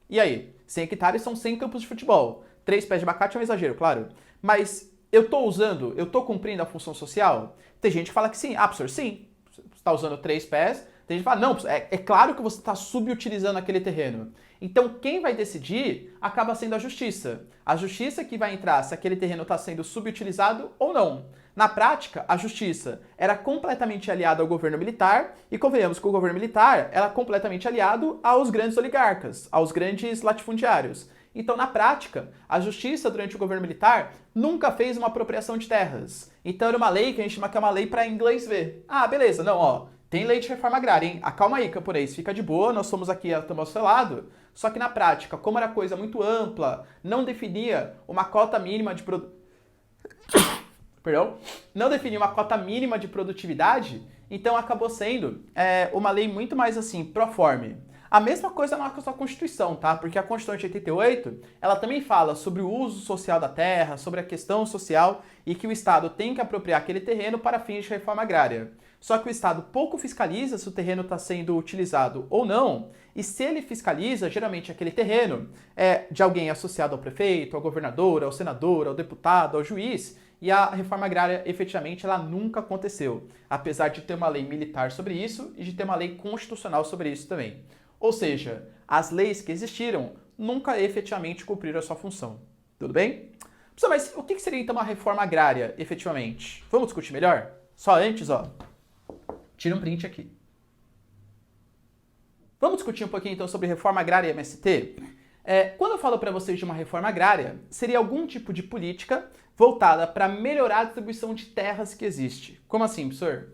E aí? 100 hectares são 100 campos de futebol. 3 pés de abacate é um exagero, claro. Mas eu tô cumprindo a função social? Tem gente que fala que sim. Ah, professor, sim. Você está usando 3 pés. Tem gente que fala, não, é claro que você está subutilizando aquele terreno. Então, quem vai decidir acaba sendo a justiça. A justiça que vai entrar se aquele terreno está sendo subutilizado ou não. Na prática, a justiça era completamente aliada ao governo militar e convenhamos que o governo militar era completamente aliado aos grandes oligarcas, aos grandes latifundiários. Então, na prática, a justiça durante o governo militar nunca fez uma apropriação de terras. Então, era uma lei que a gente chama que é uma lei para inglês ver. Ah, beleza, não, ó, tem lei de reforma agrária, hein? Acalma aí, camponês, fica de boa, nós somos aqui, estamos ao seu lado. Só que na prática, como era coisa muito ampla, não definia uma cota mínima de não definia uma cota mínima de produtividade, então acabou sendo uma lei muito mais assim, proforme. A mesma coisa na nossa Constituição, tá? Porque a Constituição de 88, ela também fala sobre o uso social da terra, sobre a questão social e que o Estado tem que apropriar aquele terreno para fins de reforma agrária. Só que o Estado pouco fiscaliza se o terreno está sendo utilizado ou não, e se ele fiscaliza, geralmente aquele terreno é de alguém associado ao prefeito, ao governador, ao senador, ao deputado, ao juiz, e a reforma agrária, efetivamente, ela nunca aconteceu, apesar de ter uma lei militar sobre isso e de ter uma lei constitucional sobre isso também. Ou seja, as leis que existiram nunca efetivamente cumpriram a sua função. Tudo bem? Pessoal, mas o que seria então uma reforma agrária, efetivamente? Vamos discutir melhor? Só antes, ó, tira um print aqui. Vamos discutir um pouquinho então sobre reforma agrária e MST? Quando eu falo para vocês de uma reforma agrária, seria algum tipo de política voltada para melhorar a distribuição de terras que existe. Como assim, professor?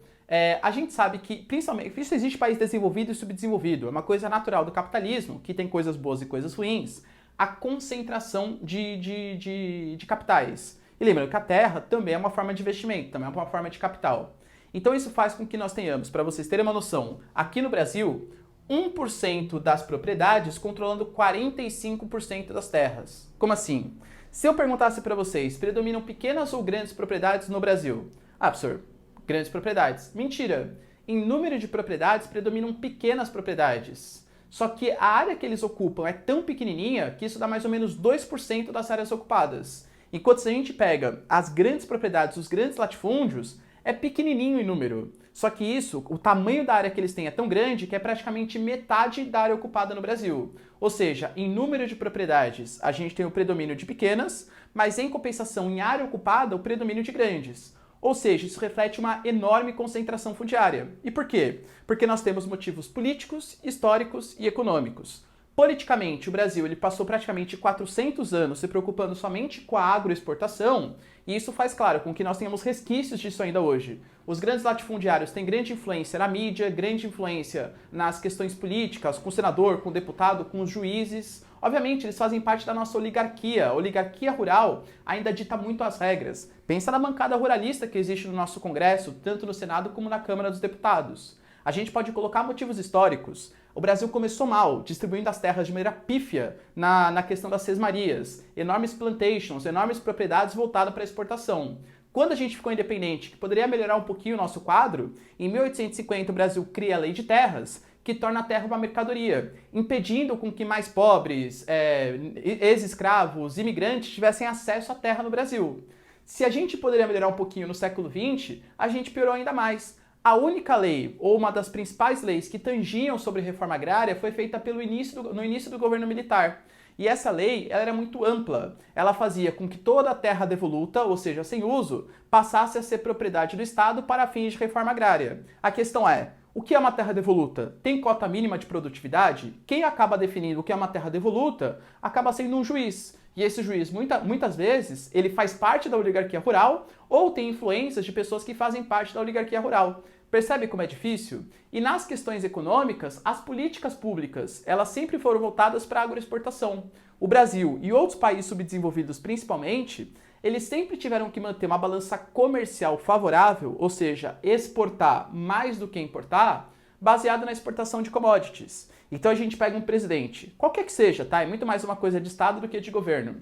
A gente sabe que, principalmente, isso existe país desenvolvido e subdesenvolvido, é uma coisa natural do capitalismo, que tem coisas boas e coisas ruins, a concentração de capitais. E lembrando que a terra também é uma forma de investimento, também é uma forma de capital. Então isso faz com que nós tenhamos, para vocês terem uma noção, aqui no Brasil, 1% das propriedades controlando 45% das terras. Como assim? Se eu perguntasse para vocês, predominam pequenas ou grandes propriedades no Brasil? Ah, professor, grandes propriedades. Mentira! em número de propriedades, predominam pequenas propriedades. Só que a área que eles ocupam é tão pequenininha que isso dá mais ou menos 2% das áreas ocupadas. Enquanto se a gente pega as grandes propriedades, os grandes latifúndios, é pequenininho em número. Só que isso, o tamanho da área que eles têm é tão grande que é praticamente metade da área ocupada no Brasil. Ou seja, em número de propriedades, a gente tem o predomínio de pequenas, mas em compensação, em área ocupada, o predomínio de grandes. Ou seja, isso reflete uma enorme concentração fundiária. E por quê? Porque nós temos motivos políticos, históricos e econômicos. Politicamente, o Brasil ele passou praticamente 400 anos se preocupando somente com a agroexportação, e isso faz, claro, com que nós tenhamos resquícios disso ainda hoje. Os grandes latifundiários têm grande influência na mídia, grande influência nas questões políticas, com o senador, com o deputado, com os juízes. Obviamente, eles fazem parte da nossa oligarquia. A oligarquia rural ainda dita muito as regras. Pensa na bancada ruralista que existe no nosso Congresso, tanto no Senado como na Câmara dos Deputados. A gente pode colocar motivos históricos. O Brasil começou mal, distribuindo as terras de maneira pífia na questão das sesmarias, enormes plantations, enormes propriedades voltadas para a exportação. Quando a gente ficou independente, que poderia melhorar um pouquinho o nosso quadro, em 1850 o Brasil cria a Lei de Terras, que torna a terra uma mercadoria, impedindo com que mais pobres, ex-escravos, imigrantes tivessem acesso à terra no Brasil. Se a gente poderia melhorar um pouquinho no século XX, a gente piorou ainda mais. A única lei, ou uma das principais leis que tangiam sobre reforma agrária foi feita no início do governo militar. E essa lei ela era muito ampla. Ela fazia com que toda a terra devoluta, ou seja, sem uso, passasse a ser propriedade do Estado para fins de reforma agrária. A questão é, o que é uma terra devoluta? Tem cota mínima de produtividade? Quem acaba definindo o que é uma terra devoluta acaba sendo um juiz. E esse juiz, muitas vezes, ele faz parte da oligarquia rural ou tem influências de pessoas que fazem parte da oligarquia rural. Percebe como é difícil? E nas questões econômicas, as políticas públicas, elas sempre foram voltadas para a agroexportação. O Brasil e outros países subdesenvolvidos principalmente, eles sempre tiveram que manter uma balança comercial favorável, ou seja, exportar mais do que importar, baseado na exportação de commodities. Então a gente pega um presidente, qualquer que seja, tá? É muito mais uma coisa de Estado do que de governo.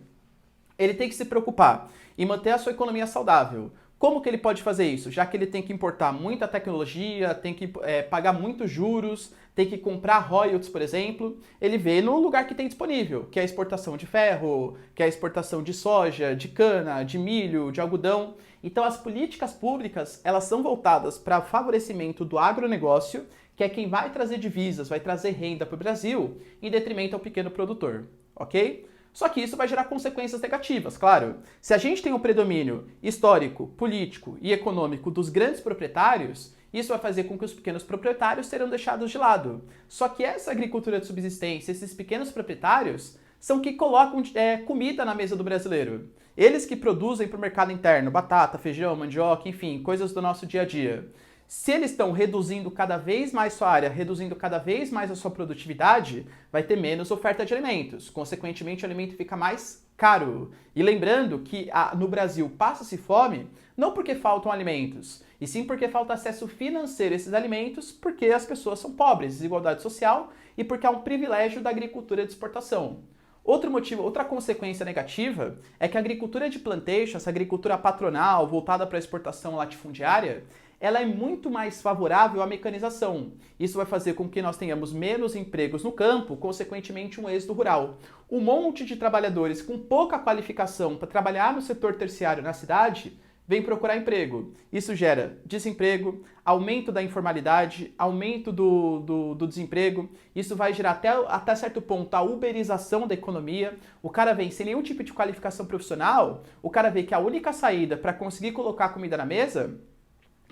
Ele tem que se preocupar em manter a sua economia saudável. Como que ele pode fazer isso? Já que ele tem que importar muita tecnologia, tem que pagar muitos juros, tem que comprar royalties, por exemplo, ele vê no lugar que tem disponível, que é a exportação de ferro, que é a exportação de soja, de cana, de milho, de algodão. Então as políticas públicas, elas são voltadas para favorecimento do agronegócio, que é quem vai trazer divisas, vai trazer renda para o Brasil, em detrimento ao pequeno produtor, ok? Só que isso vai gerar consequências negativas, claro. Se a gente tem um predomínio histórico, político e econômico dos grandes proprietários, isso vai fazer com que os pequenos proprietários serão deixados de lado. Só que essa agricultura de subsistência, esses pequenos proprietários, são que colocam comida na mesa do brasileiro. Eles que produzem para o mercado interno batata, feijão, mandioca, enfim, coisas do nosso dia a dia. Se eles estão reduzindo cada vez mais sua área, reduzindo cada vez mais a sua produtividade, vai ter menos oferta de alimentos. Consequentemente, o alimento fica mais caro. E lembrando que no Brasil passa-se fome não porque faltam alimentos, e sim porque falta acesso financeiro a esses alimentos, porque as pessoas são pobres, desigualdade social, e porque há um privilégio da agricultura de exportação. Outro motivo, outra consequência negativa é que a agricultura de plantation, essa agricultura patronal voltada para a exportação latifundiária, ela é muito mais favorável à mecanização. Isso vai fazer com que nós tenhamos menos empregos no campo, consequentemente um êxodo rural. Um monte de trabalhadores com pouca qualificação para trabalhar no setor terciário na cidade vem procurar emprego. Isso gera desemprego, aumento da informalidade, aumento do desemprego. Isso vai gerar até certo ponto a uberização da economia. O cara vem sem nenhum tipo de qualificação profissional, o cara vê que a única saída para conseguir colocar comida na mesa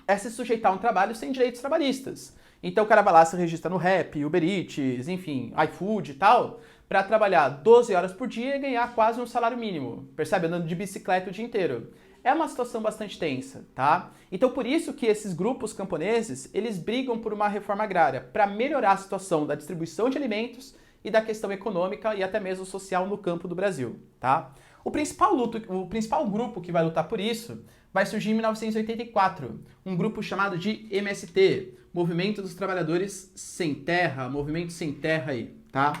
é se sujeitar a um trabalho sem direitos trabalhistas. Então o cara vai lá, se registra no Rap, Uber Eats, enfim, iFood e tal, para trabalhar 12 horas por dia e ganhar quase um salário mínimo. Percebe? Andando de bicicleta o dia inteiro. É uma situação bastante tensa, tá? Então por isso que esses grupos camponeses, eles brigam por uma reforma agrária, para melhorar a situação da distribuição de alimentos e da questão econômica e até mesmo social no campo do Brasil, tá? O principal grupo que vai lutar por isso vai surgir em 1984, um grupo chamado de MST, Movimento dos Trabalhadores Sem Terra, Movimento Sem Terra aí, tá?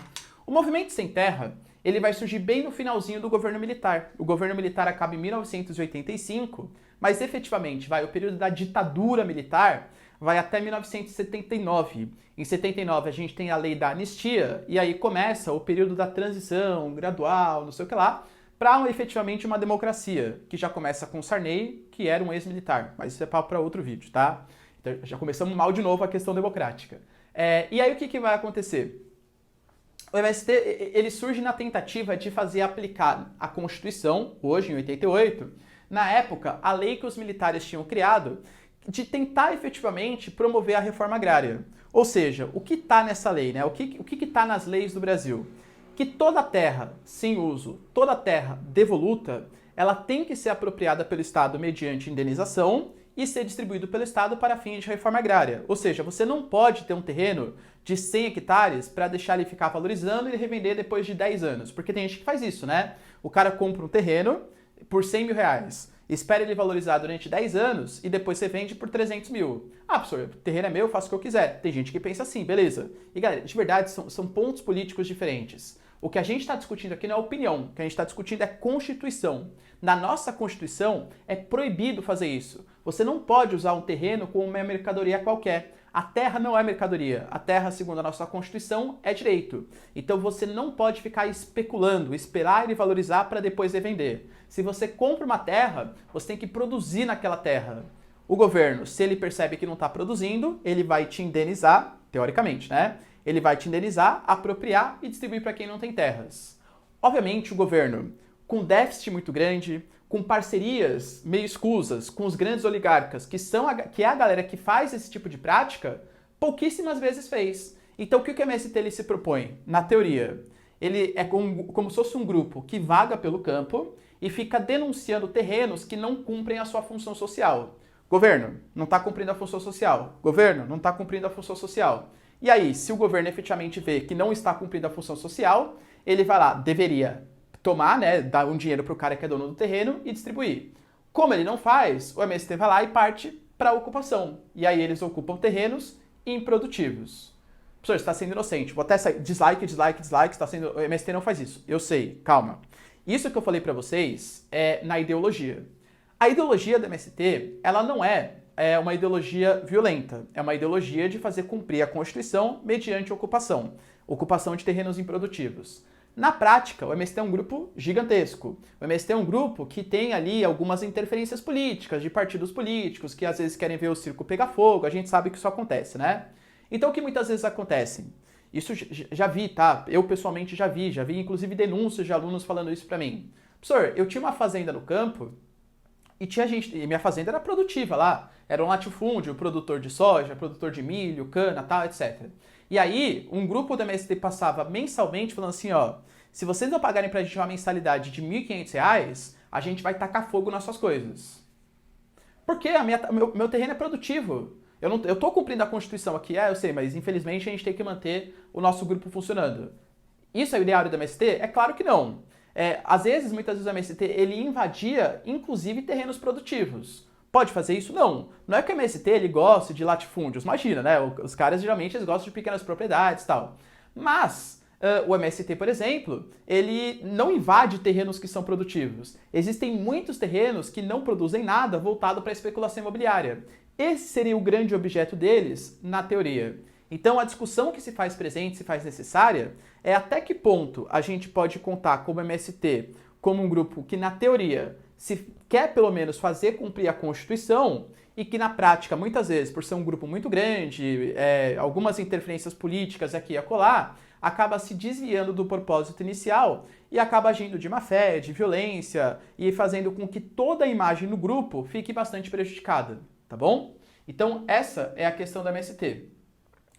O Movimento Sem Terra, ele vai surgir bem no finalzinho do governo militar. O governo militar acaba em 1985, mas efetivamente, o período da ditadura militar vai até 1979. Em 79 a gente tem a lei da anistia, e aí começa o período da transição gradual, não sei o que lá, para efetivamente uma democracia, que já começa com Sarney, que era um ex-militar. Mas isso é papo para outro vídeo, tá? Então já começamos mal de novo a questão democrática. E aí o que vai acontecer? O MST ele surge na tentativa de fazer aplicar a Constituição, hoje em 88, na época, a lei que os militares tinham criado, de tentar efetivamente promover a reforma agrária. Ou seja, o que está nessa lei, né? O que está nas leis do Brasil? Que toda terra sem uso, toda terra devoluta, ela tem que ser apropriada pelo Estado mediante indenização e ser distribuído pelo Estado para fins de reforma agrária. Ou seja, você não pode ter um terreno de 100 hectares para deixar ele ficar valorizando e revender depois de 10 anos. Porque tem gente que faz isso, né? O cara compra um terreno por 100 mil reais, espera ele valorizar durante 10 anos e depois você vende por 300 mil. Ah, professor, o terreno é meu, eu faço o que eu quiser. Tem gente que pensa assim, beleza. E galera, de verdade, são pontos políticos diferentes. O que a gente está discutindo aqui não é opinião, o que a gente está discutindo é Constituição. Na nossa Constituição é proibido fazer isso. Você não pode usar um terreno como uma mercadoria qualquer. A terra não é mercadoria. A terra, segundo a nossa Constituição, é direito. Então você não pode ficar especulando, esperar ele valorizar para depois revender. Se você compra uma terra, você tem que produzir naquela terra. O governo, se ele percebe que não está produzindo, ele vai te indenizar, teoricamente, né? Ele vai te indenizar, apropriar e distribuir para quem não tem terras. Obviamente, o governo, com déficit muito grande, com parcerias meio escusas com os grandes oligarcas, que é a galera que faz esse tipo de prática, pouquíssimas vezes fez. Então, o que o MST ele se propõe? Na teoria, ele é como se fosse um grupo que vaga pelo campo e fica denunciando terrenos que não cumprem a sua função social. Governo, não está cumprindo a função social. Governo, não está cumprindo a função social. E aí, se o governo efetivamente vê que não está cumprindo a função social, ele vai lá, deveria tomar, né, dar um dinheiro para o cara que é dono do terreno e distribuir. Como ele não faz, o MST vai lá e parte para a ocupação. E aí eles ocupam terrenos improdutivos. Professor, você está sendo inocente. Vou até sair. Dislike, está sendo... O MST não faz isso. Eu sei, calma. Isso que eu falei para vocês é na ideologia. A ideologia do MST, ela não é uma ideologia violenta. É uma ideologia de fazer cumprir a Constituição mediante ocupação. Ocupação de terrenos improdutivos. Na prática, o MST é um grupo gigantesco. O MST é um grupo que tem ali algumas interferências políticas, de partidos políticos, que às vezes querem ver o circo pegar fogo, a gente sabe que isso acontece, né? Então o que muitas vezes acontece? Isso já vi, tá? Eu pessoalmente já vi inclusive denúncias de alunos falando isso pra mim. Professor, eu tinha uma fazenda no campo e tinha gente, e minha fazenda era produtiva lá, era um latifúndio, produtor de soja, produtor de milho, cana, tal, etc. E aí, um grupo do MST passava mensalmente falando assim, ó, se vocês não pagarem pra gente uma mensalidade de R$ 1.500, a gente vai tacar fogo nas suas coisas. Porque meu terreno é produtivo. Eu tô cumprindo a Constituição aqui, eu sei, mas infelizmente a gente tem que manter o nosso grupo funcionando. Isso é o ideário do MST? É claro que não. Às vezes, muitas vezes o MST, ele invadia, inclusive, terrenos produtivos. Pode fazer isso? Não. Não é que o MST ele goste de latifúndios, imagina, né? Os caras geralmente eles gostam de pequenas propriedades e tal. Mas o MST, por exemplo, ele não invade terrenos que são produtivos. Existem muitos terrenos que não produzem nada voltado para a especulação imobiliária. Esse seria o grande objeto deles na teoria. Então a discussão que se faz presente, se faz necessária, é até que ponto a gente pode contar como MST como um grupo que na teoria se quer pelo menos fazer cumprir a Constituição e que na prática, muitas vezes, por ser um grupo muito grande, algumas interferências políticas aqui e acolá, acaba se desviando do propósito inicial e acaba agindo de má fé, de violência e fazendo com que toda a imagem do grupo fique bastante prejudicada, tá bom? Então essa é a questão da MST.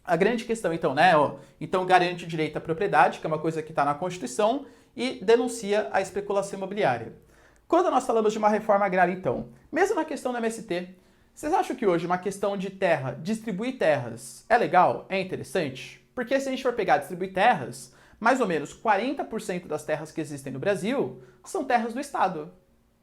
A grande questão então, né, então garante o direito à propriedade, que é uma coisa que está na Constituição, e denuncia a especulação imobiliária. Quando nós falamos de uma reforma agrária, então, mesmo na questão da MST, vocês acham que hoje uma questão de terra, distribuir terras, é legal? É interessante? Porque se a gente for pegar distribuir terras, mais ou menos 40% das terras que existem no Brasil são terras do Estado.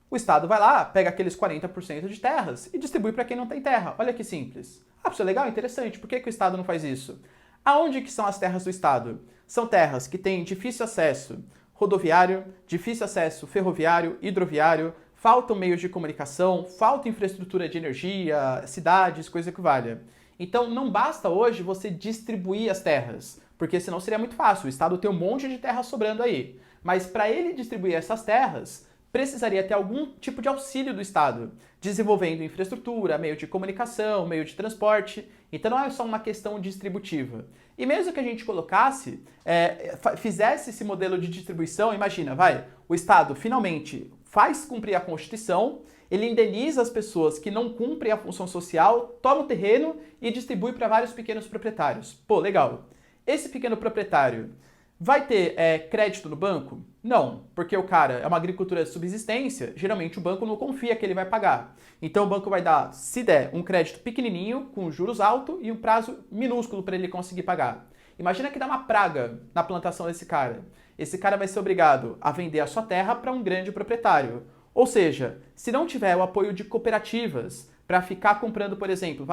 O Estado vai lá, pega aqueles 40% de terras e distribui para quem não tem terra. Olha que simples. Ah, isso é legal, interessante. Por que o Estado não faz isso? Aonde que são as terras do Estado? São terras que têm difícil acesso rodoviário, difícil acesso ferroviário, hidroviário, faltam meios de comunicação, falta infraestrutura de energia, cidades, coisa que valha. Então não basta hoje você distribuir as terras, porque senão seria muito fácil, o Estado tem um monte de terra sobrando aí. Mas para ele distribuir essas terras, precisaria ter algum tipo de auxílio do Estado, desenvolvendo infraestrutura, meio de comunicação, meio de transporte. Então não é só uma questão distributiva. E mesmo que a gente colocasse, fizesse esse modelo de distribuição, imagina, o Estado finalmente faz cumprir a Constituição, ele indeniza as pessoas que não cumprem a função social, toma o terreno e distribui para vários pequenos proprietários. Pô, legal. Esse pequeno proprietário vai ter crédito no banco? Não, porque o cara é uma agricultura de subsistência, geralmente o banco não confia que ele vai pagar. Então o banco vai dar, se der, um crédito pequenininho, com juros altos e um prazo minúsculo para ele conseguir pagar. Imagina que dá uma praga na plantação desse cara. Esse cara vai ser obrigado a vender a sua terra para um grande proprietário. Ou seja, se não tiver o apoio de cooperativas para ficar comprando, por exemplo,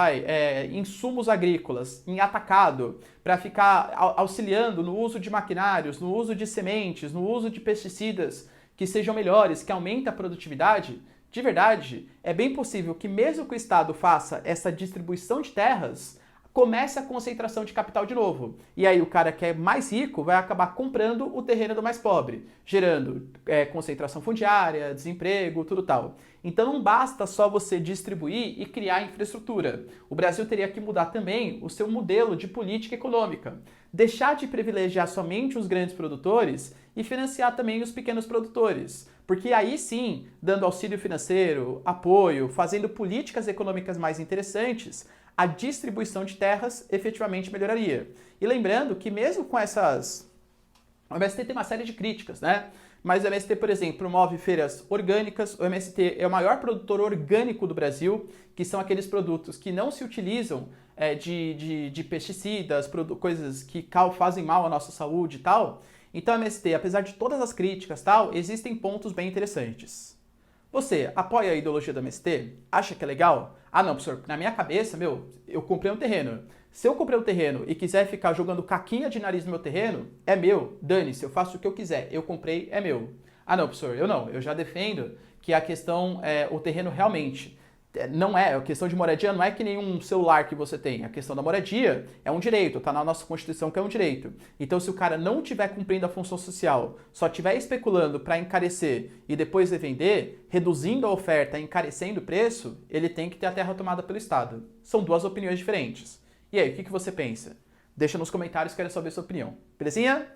insumos agrícolas em atacado, para ficar auxiliando no uso de maquinários, no uso de sementes, no uso de pesticidas que sejam melhores, que aumentem a produtividade, de verdade, é bem possível que mesmo que o Estado faça essa distribuição de terras, comece a concentração de capital de novo. E aí o cara que é mais rico vai acabar comprando o terreno do mais pobre, gerando concentração fundiária, desemprego, tudo tal. Então não basta só você distribuir e criar infraestrutura. O Brasil teria que mudar também o seu modelo de política econômica. Deixar de privilegiar somente os grandes produtores e financiar também os pequenos produtores. Porque aí sim, dando auxílio financeiro, apoio, fazendo políticas econômicas mais interessantes, a distribuição de terras efetivamente melhoraria. E lembrando que mesmo com essas... O MST tem uma série de críticas, né? Mas o MST, por exemplo, promove feiras orgânicas, o MST é o maior produtor orgânico do Brasil, que são aqueles produtos que não se utilizam de pesticidas, coisas que fazem mal à nossa saúde e tal. Então o MST, apesar de todas as críticas e tal, existem pontos bem interessantes. Você apoia a ideologia do MST? Acha que é legal? Ah não, professor, na minha cabeça, eu comprei um terreno. Se eu comprei um terreno e quiser ficar jogando caquinha de nariz no meu terreno, é meu, dane-se, eu faço o que eu quiser, eu comprei, é meu. Ah não, professor, eu não, eu já defendo que a questão o terreno realmente não a questão de moradia não é que nenhum celular que você tem, a questão da moradia é um direito, tá na nossa Constituição que é um direito. Então se o cara não estiver cumprindo a função social, só estiver especulando para encarecer e depois revender, reduzindo a oferta e encarecendo o preço, ele tem que ter a terra tomada pelo Estado. São duas opiniões diferentes. E aí, o que você pensa? Deixa nos comentários, quero saber a sua opinião. Belezinha?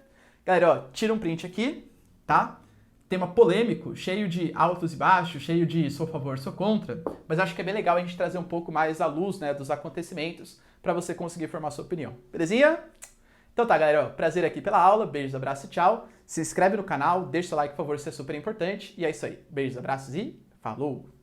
Galera, ó, tira um print aqui, tá? Tema polêmico, cheio de altos e baixos, cheio de sou a favor, sou contra, mas acho que é bem legal a gente trazer um pouco mais à luz, né, dos acontecimentos para você conseguir formar sua opinião. Belezinha? Então tá, galera, ó, prazer aqui pela aula, beijos, abraços e tchau. Se inscreve no canal, deixa seu like, por favor, isso é super importante. E é isso aí. Beijos, abraços e falou!